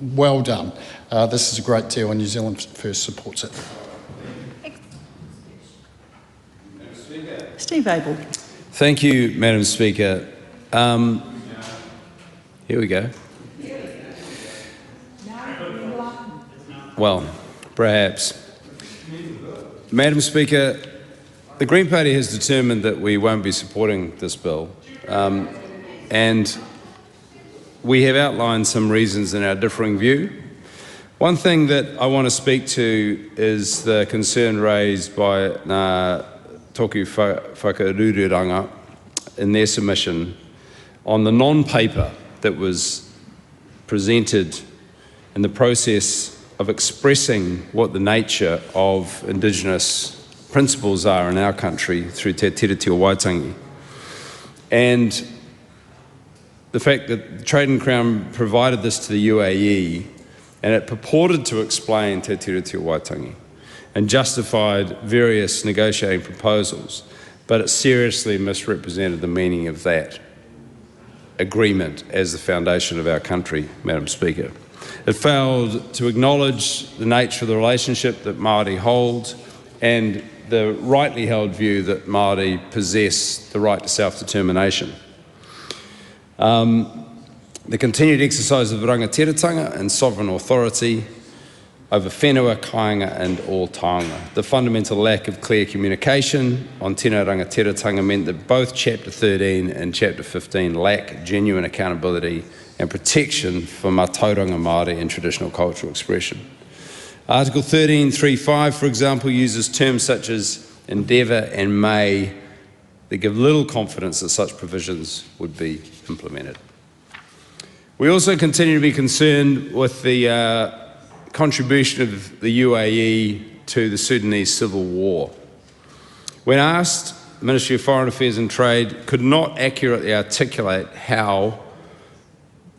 Well done. This is a great deal and New Zealand First supports it. Steve Abel. Thank you, Madam Speaker. Here we go. Well, perhaps. Madam Speaker, the Green Party has determined that we won't be supporting this bill, and we have outlined some reasons in our differing view. One thing that I want to speak to is the concern raised by Toku Whakarururanga in their submission on the non-paper that was presented in the process of expressing what the nature of Indigenous principles are in our country through Te Tiriti o Waitangi. And the fact that the Trade and Crown provided this to the UAE and it purported to explain Te Tiriti o Waitangi and justified various negotiating proposals, but it seriously misrepresented the meaning of that agreement as the foundation of our country, Madam Speaker. It failed to acknowledge the nature of the relationship that Māori hold and the rightly held view that Māori possess the right to self-determination. The continued exercise of rangatiratanga and sovereign authority over whenua, kāinga and all taonga. The fundamental lack of clear communication on tēnā rangatiratanga meant that both Chapter 13 and Chapter 15 lack genuine accountability and protection for mātauranga Māori and traditional cultural expression. Article 13.3.5, for example, uses terms such as endeavour and may that give little confidence that such provisions would be implemented. We also continue to be concerned with the contribution of the UAE to the Sudanese civil war. When asked, the Ministry of Foreign Affairs and Trade could not accurately articulate how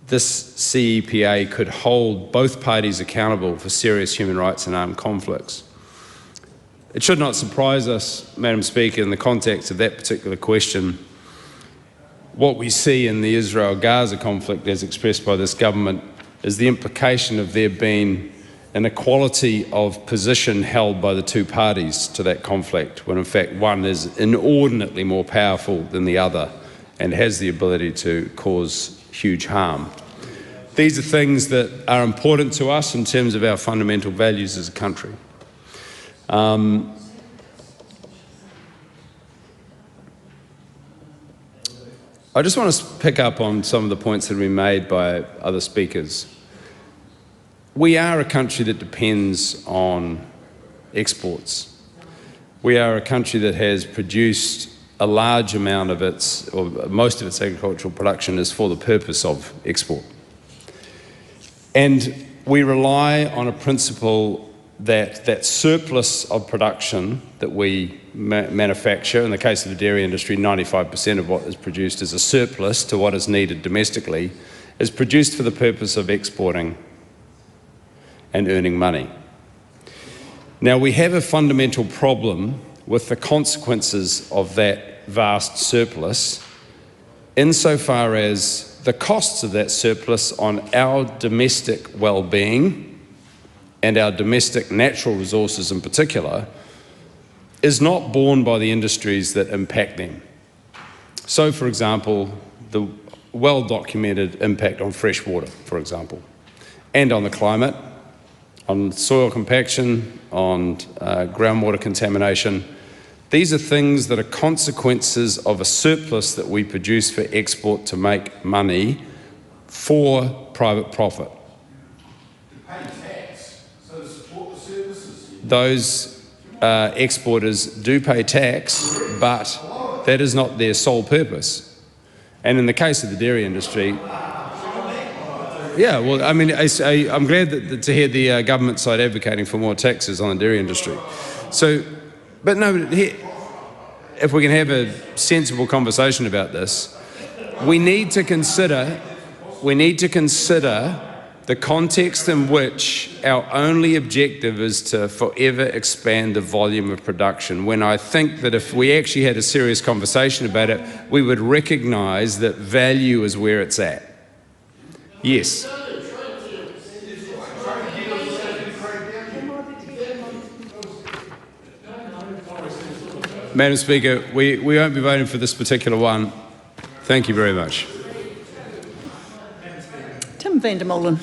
this CEPA could hold both parties accountable for serious human rights and armed conflicts. It should not surprise us, Madam Speaker, in the context of that particular question, what we see in the Israel-Gaza conflict as expressed by this government is the implication of there being an equality of position held by the two parties to that conflict, when in fact one is inordinately more powerful than the other and has the ability to cause huge harm. These are things that are important to us in terms of our fundamental values as a country. I just want to pick up on some of the points that have been made by other speakers. We are a country that depends on exports. We are a country that has produced a large amount of its, or most of its agricultural production is for the purpose of export. And we rely on a principle that surplus of production that we manufacture, in the case of the dairy industry, 95% of what is produced is a surplus to what is needed domestically, is produced for the purpose of exporting and earning money. Now, we have a fundamental problem with the consequences of that vast surplus insofar as the costs of that surplus on our domestic well-being and our domestic natural resources in particular is not borne by the industries that impact them. So, for example, the well-documented impact on fresh water, for example, and on the climate, on soil compaction, on groundwater contamination. These are things that are consequences of a surplus that we produce for export to make money for private profit. Those exporters do pay tax, but that is not their sole purpose. And in the case of the dairy industry, yeah, well, I mean, I'm glad to hear the government side advocating for more taxes on the dairy industry. So, but no, if we can have a sensible conversation about this, we need to consider the context in which our only objective is to forever expand the volume of production, when I think that if we actually had a serious conversation about it, we would recognise that value is where it's at. Yes. Madam Speaker, we won't be voting for this particular one. Thank you very much. Tim van der Molen.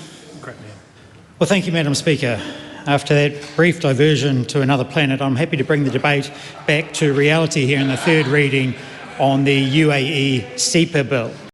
Well, thank you, Madam Speaker. After that brief diversion to another planet, I'm happy to bring the debate back to reality here in the third reading on the UAE SEPA bill.